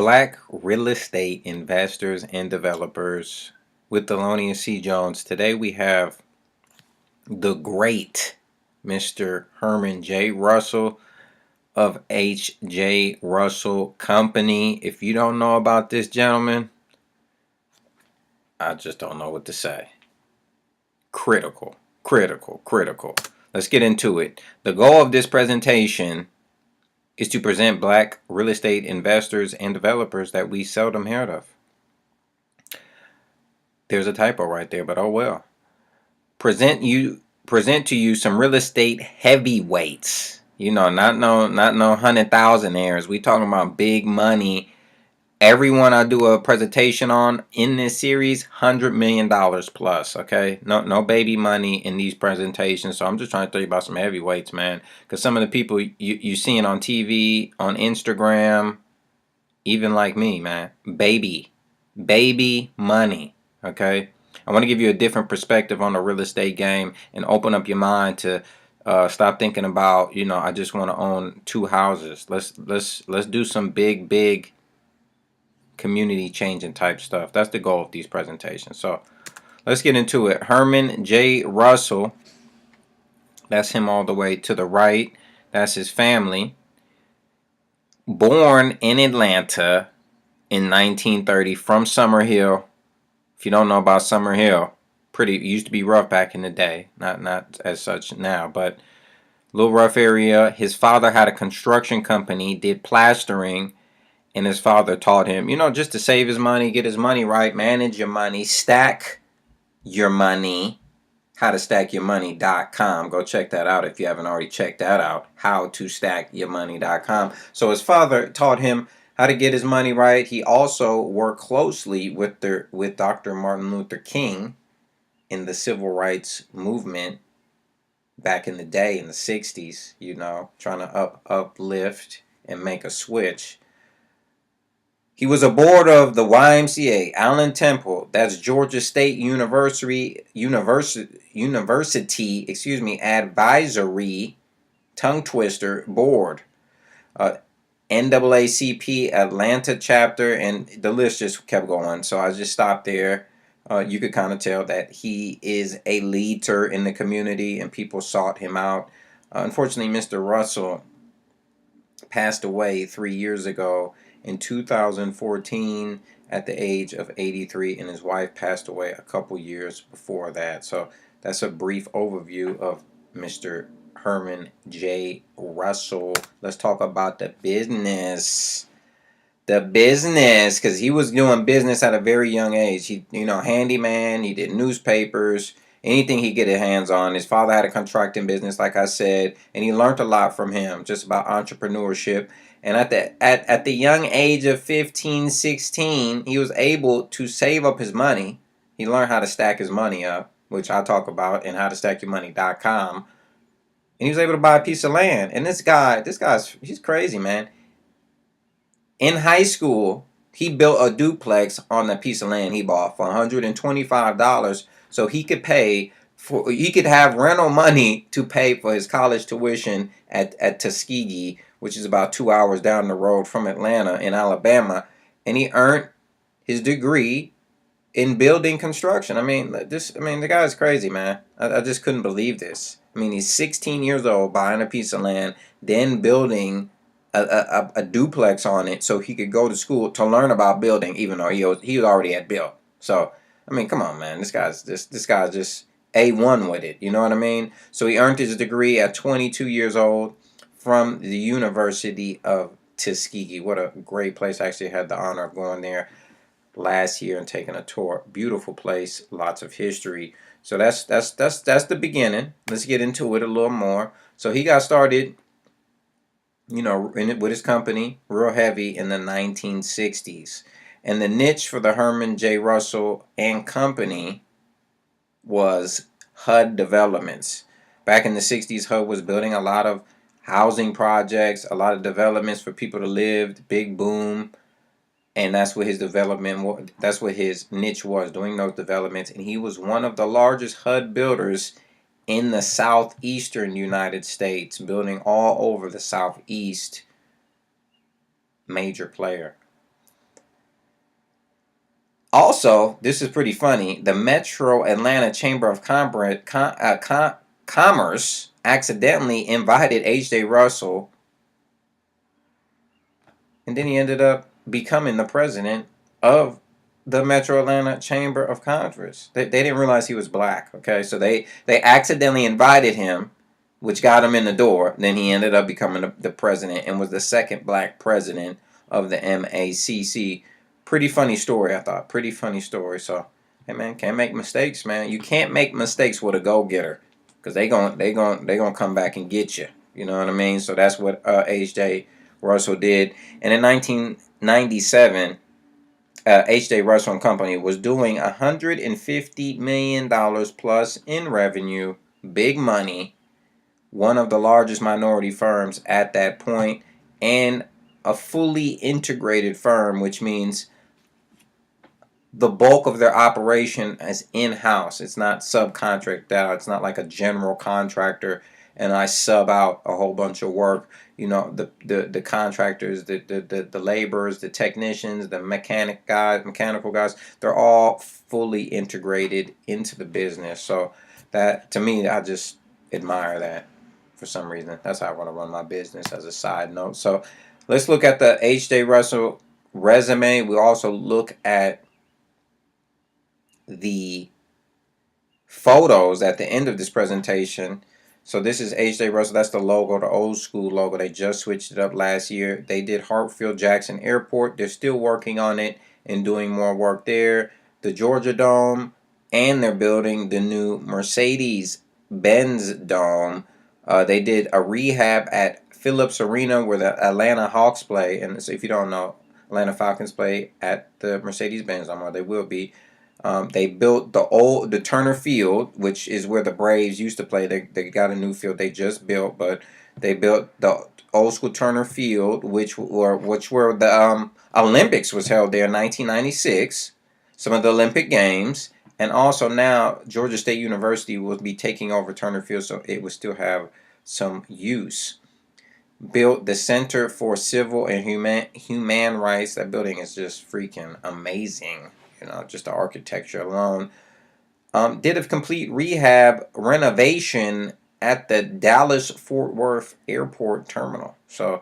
Black real estate investors and developers with Thelonious C. Jones. Today we have the great Mr. Herman J. Russell of H.J. Russell Company. If you don't know about this gentleman, I just don't know what to say. Critical, critical, critical. Let's get into it. The goal of this presentation is to present black real estate investors and developers that we seldom heard of. There's a typo right there, but oh well. Present to you some real estate heavyweights. You know, not no 100,000-aires. We talking about big money. Everyone I do a presentation on in this series, $100 million plus. Okay, no baby money in these presentations. So I'm just trying to tell you about some heavyweights, man. Because some of the people you seeing on TV, on Instagram, even like me, man, baby money. Okay, I want to give you a different perspective on the real estate game and open up your mind to stop thinking about, I just want to own 2 houses. Let's do some big community changing type stuff. That's the goal of these presentations. So let's get into it. Herman J. Russell, that's him all the way to the right. That's his family. Born in Atlanta in 1930 from Summerhill. If you don't know about Summerhill, it used to be rough back in the day. Not as such now, but a little rough area. His father had a construction company, did plastering, and his father taught him, just to save his money, get his money right, manage your money, stack your money. HowToStackYourMoney.com. Go check that out if you haven't already checked that out. HowToStackYourMoney.com. So his father taught him how to get his money right. He also worked closely with Dr. Martin Luther King in the civil rights movement back in the day in the 60s, trying to uplift and make a switch. He was a board of the YMCA, Allen Temple, that's Georgia State University, Advisory, tongue twister, board. NAACP Atlanta chapter, and the list just kept going. So I just stopped there. You could kind of tell that he is a leader in the community, and people sought him out. Unfortunately, Mr. Russell passed away 3 years ago in 2014 at the age of 83, and his wife passed away a couple years before that. So that's a brief overview of Mr. Herman J. Russell. Let's talk about the business. Because he was doing business at a very young age. He, handyman, he did newspapers, anything he get his hands on. His father had a contracting business, like I said, and he learned a lot from him, just about entrepreneurship. And at the young age of 15, 16, he was able to save up his money. He learned how to stack his money up, which I talk about in HowToStackYourMoney.com. And he was able to buy a piece of land. And he's crazy, man. In high school, he built a duplex on a piece of land he bought for $125, so he could have rental money to pay for his college tuition at Tuskegee, which is about 2 hours down the road from Atlanta in Alabama, and he earned his degree in building construction. The guy's crazy, man. I just couldn't believe this. He's 16 years old, buying a piece of land, then building a duplex on it so he could go to school to learn about building, even though he was already had built. So come on, man, this guy's just A1 with it. You know what I mean? So he earned his degree at 22 years old from the University of Tuskegee. What a great place! I actually had the honor of going there last year and taking a tour. Beautiful place, lots of history. So that's the beginning. Let's get into it a little more. So he got started, with his company, real heavy in the 1960s. And the niche for the Herman J. Russell and Company was HUD developments. Back in the 60s, HUD was building a lot of housing projects, a lot of developments for people to live, big boom. And that's what his niche was, doing those developments. And he was one of the largest HUD builders in the southeastern United States, building all over the southeast. Major player. Also, this is pretty funny. The Metro Atlanta Chamber of Commerce accidentally invited H.J. Russell, and then he ended up becoming the president of the Metro Atlanta Chamber of Commerce. They didn't realize he was black. Okay, so they accidentally invited him, which got him in the door. Then he ended up becoming the president and was the second black president of the MACC. Pretty funny story, I thought. Pretty funny story. So, hey man, can't make mistakes, man. You can't make mistakes with a go getter, because they gonna come back and get you. You know what I mean? So that's what H.J. Russell did. And in 1997, H.J. Russell and Company was doing $150 million plus in revenue, big money, one of the largest minority firms at that point, and a fully integrated firm, which means the bulk of their operation is in-house. It's not subcontracted out. It's not like a general contractor and I sub out a whole bunch of work. You know, the contractors, the laborers, the technicians, the mechanical guys, they're all fully integrated into the business. So that, to me, I just admire that for some reason. That's how I want to run my business, as a side note. So let's look at the H.J. Russell resume. We also look at the photos at the end of this presentation. So this is H.J. Russell. That's the logo, the old school logo. They just switched it up last year. They did Hartsfield Jackson Airport. They're still working on it and doing more work there. The Georgia Dome, and they're building the new Mercedes Benz Dome. They did a rehab at Phillips Arena where the Atlanta Hawks play. And so if you don't know, Atlanta Falcons play at the Mercedes Benz Dome, or they will be. They built the Turner Field, which is where the Braves used to play. They got a new field they just built, but they built the old school Turner Field, which were the Olympics was held there in 1996. Some of the Olympic Games, and also now Georgia State University will be taking over Turner Field, so it will still have some use. Built the Center for Civil and Human Rights. That building is just freaking amazing. You know, just the architecture alone. Did a complete rehab renovation at the Dallas-Fort Worth Airport Terminal. So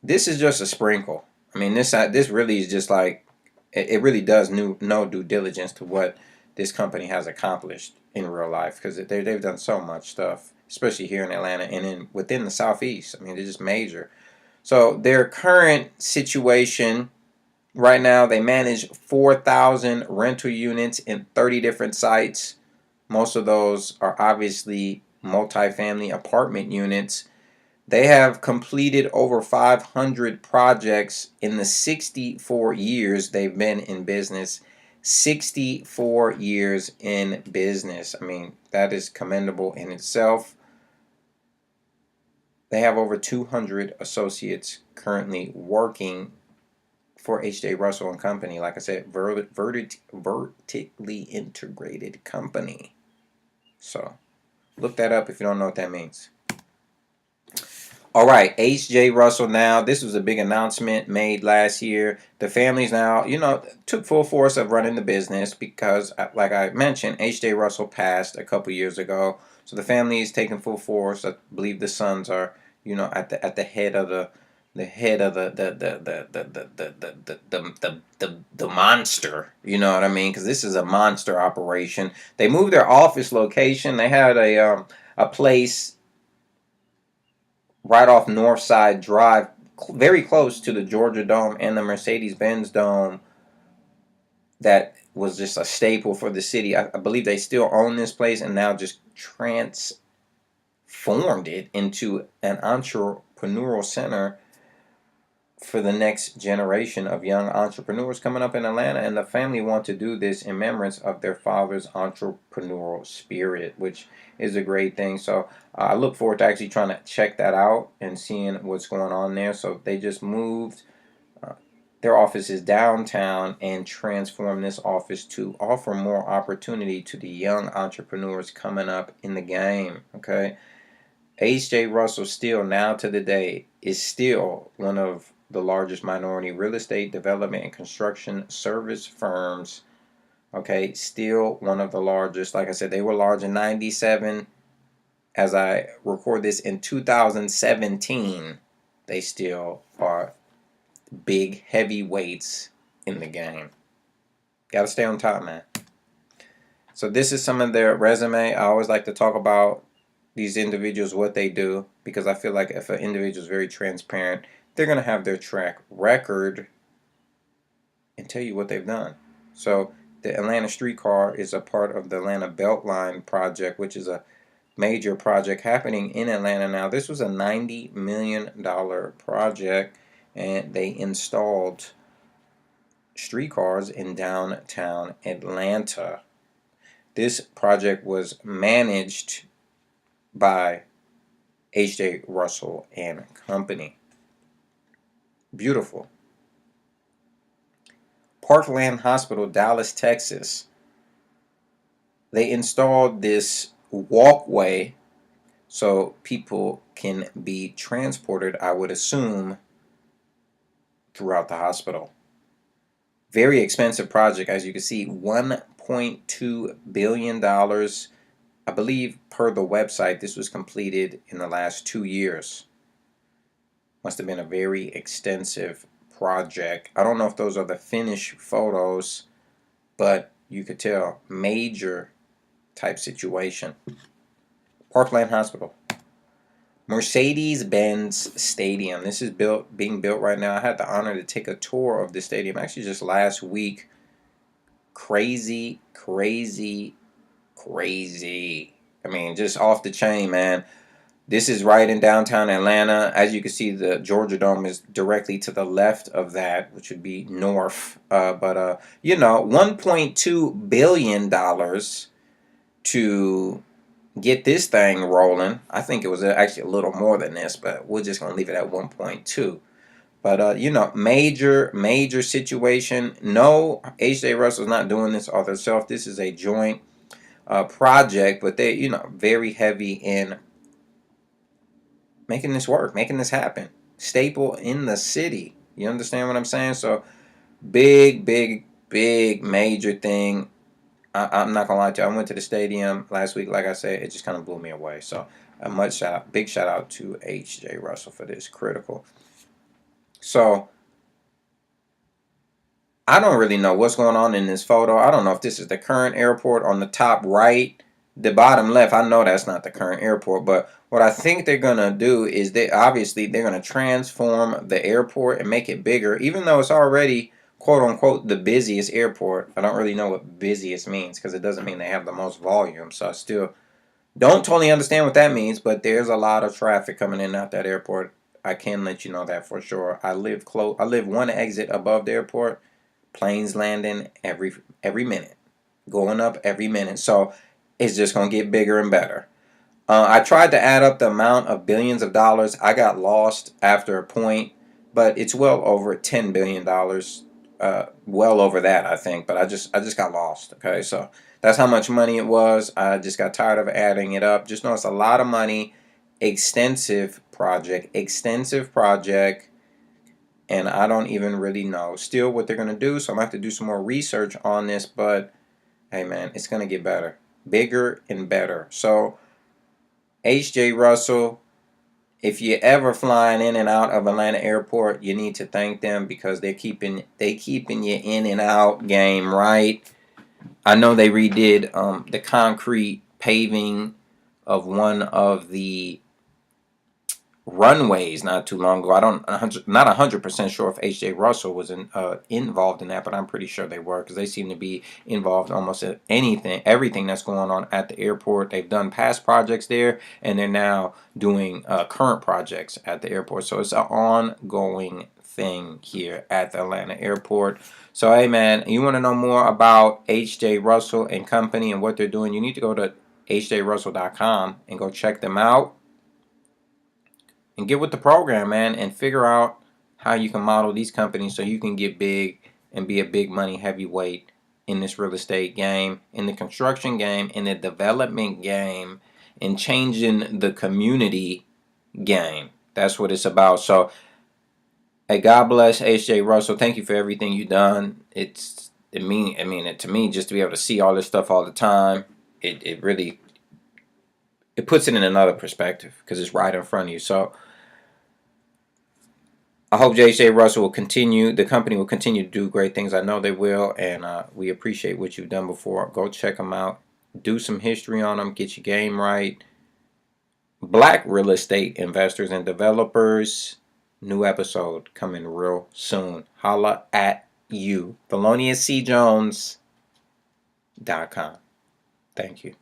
this is just a sprinkle. I mean, this really is just like, it really does no due diligence to what this company has accomplished in real life, because they've done so much stuff, especially here in Atlanta and within the Southeast. I mean, they're just major. So their current situation right now, they manage 4,000 rental units in 30 different sites. Most of those are obviously multifamily apartment units. They have completed over 500 projects in the 64 years they've been in business. 64 years in business. I mean, that is commendable in itself. They have over 200 associates currently working for H.J. Russell and Company. Like I said, vertically integrated company. So look that up if you don't know what that means. All right, H.J. Russell now. This was a big announcement made last year. The family's now, took full force of running the business because, like I mentioned, H.J. Russell passed a couple years ago. So the family is taking full force. I believe the sons are, at the head of the monster. You know what I mean? Because this is a monster operation. They moved their office location. They had a place right off Northside Drive, very close to the Georgia Dome and the Mercedes-Benz Dome, that was just a staple for the city. I believe they still own this place and now just transformed it into an entrepreneurial center for the next generation of young entrepreneurs coming up in Atlanta. And the family want to do this in remembrance of their father's entrepreneurial spirit, which is a great thing. So I look forward to actually trying to check that out and seeing what's going on there. So they just moved their offices downtown and transformed this office to offer more opportunity to the young entrepreneurs coming up in the game. Okay, H.J. Russell still, now to the day, is still one of the largest minority real estate development and construction service firms. Okay, still one of the largest. Like I said, they were large in 97. As I record this in 2017, they still are big heavyweights in the game. Got to stay on top, man. So this is some of their resume. I always like to talk about these individuals, what they do, because I feel like if an individual is very transparent, they're going to have their track record and tell you what they've done. So the Atlanta streetcar is a part of the Atlanta Beltline project, which is a major project happening in Atlanta now. This was a $90 million project, and they installed streetcars in downtown Atlanta. This project was managed by H.J. Russell and Company. Beautiful. Parkland Hospital, Dallas, Texas. They installed this walkway so people can be transported, I would assume, throughout the hospital. Very expensive project, as you can see, $1.2 billion. I believe per the website, this was completed in the last 2 years. Must have been a very extensive project. I don't know if those are the finished photos, but you could tell major type situation. Parkland Hospital. Mercedes-Benz Stadium. This is being built right now. I had the honor to take a tour of the stadium actually just last week. Crazy, crazy, crazy. I mean, just off the chain, man. This is right in downtown Atlanta. As you can see, the Georgia Dome is directly to the left of that, which would be north. You know, $1.2 billion to get this thing rolling. I think it was actually a little more than this, but we're just going to leave it at 1.2. But, you know, major situation. No, H.J. Russell's not doing this all themselves. This is a joint project, but they, you know, very heavy in making this work, making this happen. Staple in the city. You understand what I'm saying? So, big, major thing. I'm not gonna lie to you. I went to the stadium last week. Like I said, it just kind of blew me away. So, big shout out to H.J. Russell for this. Critical. So, I don't really know what's going on in this photo. I don't know if this is the current airport on the top right. The bottom left, I know that's not the current airport, but what I think they're going to do is they're going to transform the airport and make it bigger, even though it's already, quote unquote, the busiest airport. I don't really know what busiest means because it doesn't mean they have the most volume. So I still don't totally understand what that means, but there's a lot of traffic coming in and out that airport. I can let you know that for sure. I live close. I live one exit above the airport. Planes landing every minute, going up every minute. So it's just going to get bigger and better. I tried to add up the amount of billions of dollars. I got lost after a point, but it's well over $10 billion. Well over that, I think. But I just got lost. Okay, so that's how much money it was. I just got tired of adding it up. Just know it's a lot of money. Extensive project. And I don't even really know still what they're going to do. So I'm going to have to do some more research on this. But, hey, man, it's going to get better. Bigger and better. So, H.J. Russell, if you're ever flying in and out of Atlanta Airport, you need to thank them because they keeping you in and out game right. I know they redid the concrete paving of one of the runways not too long ago. Not 100% sure if H.J. Russell was involved in that, but I'm pretty sure they were because they seem to be involved almost in everything that's going on at the airport. They've done past projects there, and they're now doing current projects at the airport. So it's an ongoing thing here at the Atlanta airport. So hey man, you want to know more about H.J. Russell and Company and what they're doing, you need to go to hjrussell.com and go check them out. And get with the program, man, and figure out how you can model these companies so you can get big and be a big money heavyweight in this real estate game, in the construction game, in the development game, and changing the community game. That's what it's about. So, Hey, God bless H.J. Russell. Thank you for everything you done. To me, just to be able to see all this stuff all the time, it really it puts it in another perspective because it's right in front of you. So I hope J.J. Russell will continue. The company will continue to do great things. I know they will, and we appreciate what you've done before. Go check them out. Do some history on them. Get your game right. Black real estate investors and developers. New episode coming real soon. Holla at you. TheloniusCJones.com. Thank you.